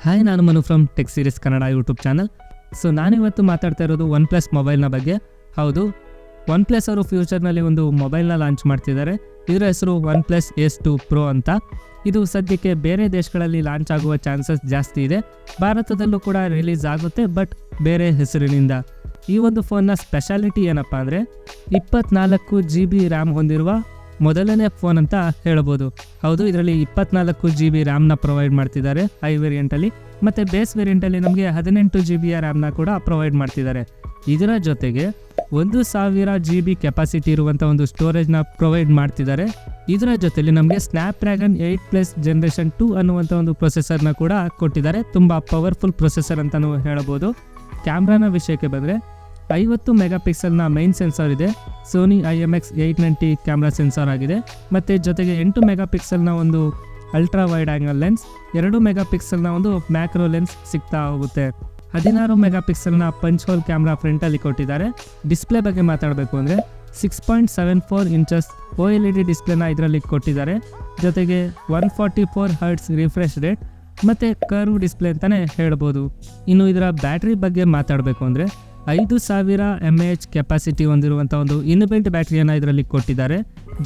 Hi, ನಾನು Manu from tech series Kannada YouTube channel. So ನಾನಿವತ್ತು ಮಾತಾಡ್ತಾ ಇರೋದು OnePlus ಮೊಬೈಲ್ನ ಬಗ್ಗೆ. ಹೌದು, OnePlus ಅವರು ಫ್ಯೂಚರ್ನಲ್ಲಿ ಒಂದು ಮೊಬೈಲ್ನ ಲಾಂಚ್ ಮಾಡ್ತಿದ್ದಾರೆ. ಇದರ ಹೆಸರು OnePlus S2 Pro ಅಂತ. ಇದು ಸದ್ಯಕ್ಕೆ ಬೇರೆ ದೇಶಗಳಲ್ಲಿ ಲಾಂಚ್ ಆಗುವ ಚಾನ್ಸಸ್ ಜಾಸ್ತಿ ಇದೆ. ಭಾರತದಲ್ಲೂ ಕೂಡ ರಿಲೀಸ್ ಆಗುತ್ತೆ, ಬಟ್ ಬೇರೆ ಹೆಸರಿನಿಂದ. ಈ ಒಂದು ಫೋನ್ನ ಸ್ಪೆಷಾಲಿಟಿ ಏನಪ್ಪ ಅಂದರೆ 24 GB ರ್ಯಾಮ್ ಹೊಂದಿರುವ ಮೊದಲನೇ ಫೋನ್ ಅಂತ ಹೇಳ್ಬೋದು. ಹೌದು, ಇದರಲ್ಲಿ 24 GB ರ್ಯಾಮ್ನ ಪ್ರೊವೈಡ್ ಮಾಡ್ತಿದ್ದಾರೆ ಹೈ ವೇರಿಯಂಟಲ್ಲಿ, ಮತ್ತು ಬೇಸ್ ವೇರಿಯಂಟಲ್ಲಿ ನಮಗೆ 18 GB ರ್ಯಾಮ್ನ ಕೂಡ ಪ್ರೊವೈಡ್ ಮಾಡ್ತಿದ್ದಾರೆ. ಇದರ ಜೊತೆಗೆ 1000 GB ಕೆಪಾಸಿಟಿ ಇರುವಂಥ ಒಂದು ಸ್ಟೋರೇಜ್ನ ಪ್ರೊವೈಡ್ ಮಾಡ್ತಿದ್ದಾರೆ. ಇದರ ಜೊತೆಲಿ ನಮಗೆ ಸ್ನ್ಯಾಪ್ಡ್ರ್ಯಾಗನ್ 8+ ಜನರೇಷನ್ 2 ಅನ್ನುವಂಥ ಒಂದು ಪ್ರೊಸೆಸರ್ನ ಕೂಡ ಕೊಟ್ಟಿದ್ದಾರೆ. ತುಂಬ ಪವರ್ಫುಲ್ ಪ್ರೊಸೆಸರ್ ಅಂತಲೂ ಹೇಳ್ಬೋದು. ಕ್ಯಾಮ್ರಾನ ವಿಷಯಕ್ಕೆ ಬಂದರೆ 50 ಮೆಗಾಪಿಕ್ಸೆಲ್ನ ಮೈನ್ ಸೆನ್ಸಾರ್ ಇದೆ. ಸೋನಿ IMX890 ಕ್ಯಾಮ್ರಾ ಸೆನ್ಸಾರ್ ಆಗಿದೆ. ಮತ್ತು ಜೊತೆಗೆ 8 ಮೆಗಾಪಿಕ್ಸೆಲ್ನ ಒಂದು ಅಲ್ಟ್ರಾ ವೈಡ್ ಆ್ಯಂಗಲ್ ಲೆನ್ಸ್, 2 ಮೆಗಾಪಿಕ್ಸೆಲ್ನ ಒಂದು ಮ್ಯಾಕ್ರೋ ಲೆನ್ಸ್ ಸಿಗ್ತಾ ಹೋಗುತ್ತೆ. 16 ಮೆಗಾಪಿಕ್ಸೆಲ್ನ ಪಂಚ್ ಹೋಲ್ ಕ್ಯಾಮ್ರಾ ಫ್ರಂಟಲ್ಲಿ ಕೊಟ್ಟಿದ್ದಾರೆ. ಡಿಸ್ಪ್ಲೇ ಬಗ್ಗೆ ಮಾತಾಡಬೇಕು ಅಂದರೆ 6.74 ಇಂಚಸ್ OLED ಡಿಸ್ಪ್ಲೇನ ಇದರಲ್ಲಿ ಕೊಟ್ಟಿದ್ದಾರೆ. ಜೊತೆಗೆ 144 ಹರ್ಟ್ಸ್ ರಿಫ್ರೆಶ್ ರೇಟ್ ಮತ್ತು ಕರ್ವ್ ಡಿಸ್ಪ್ಲೇ ಅಂತಲೇ ಹೇಳ್ಬೋದು. ಇನ್ನು ಇದರ ಬ್ಯಾಟ್ರಿ ಬಗ್ಗೆ ಮಾತಾಡಬೇಕು ಅಂದರೆ 5000 mAh ಕೆಪಾಸಿಟಿ ಹೊಂದಿರುವಂಥ ಒಂದು ಇನ್ಬಿಲ್ಟ್ ಬ್ಯಾಟ್ರಿಯನ್ನು ಇದರಲ್ಲಿ ಕೊಟ್ಟಿದ್ದಾರೆ.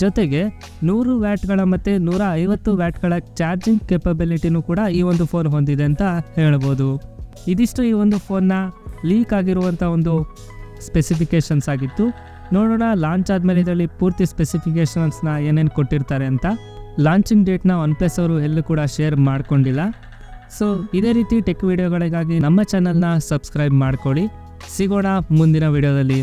ಜೊತೆಗೆ 100 ವ್ಯಾಟ್ಗಳ ಮತ್ತು 150 ವ್ಯಾಟ್ಗಳ ಚಾರ್ಜಿಂಗ್ ಕೆಪಬಿಲಿಟಿನೂ ಕೂಡ ಈ ಒಂದು ಫೋನ್ ಹೊಂದಿದೆ ಅಂತ ಹೇಳ್ಬೋದು. ಇದಿಷ್ಟು ಈ ಒಂದು ಫೋನ್ನ ಲೀಕ್ ಆಗಿರುವಂಥ ಒಂದು ಸ್ಪೆಸಿಫಿಕೇಷನ್ಸ್ ಆಗಿತ್ತು. ನೋಡೋಣ ಲಾಂಚ್ ಆದಮೇಲೆ ಇದರಲ್ಲಿ ಪೂರ್ತಿ ಸ್ಪೆಸಿಫಿಕೇಷನ್ಸ್ನ ಏನೇನು ಕೊಟ್ಟಿರ್ತಾರೆ ಅಂತ. ಲಾಂಚಿಂಗ್ ಡೇಟ್ನ OnePlus ಅವರು ಎಲ್ಲೂ ಕೂಡ ಶೇರ್ ಮಾಡ್ಕೊಂಡಿಲ್ಲ. ಸೊ ಇದೇ ರೀತಿ ಟೆಕ್ ವಿಡಿಯೋಗಳಿಗಾಗಿ ನಮ್ಮ ಚಾನಲ್ನ ಸಬ್ಸ್ಕ್ರೈಬ್ ಮಾಡ್ಕೊಳ್ಳಿ. ಸಿಗೋಣ ಮುಂದಿನ ವಿಡಿಯೋದಲ್ಲಿ.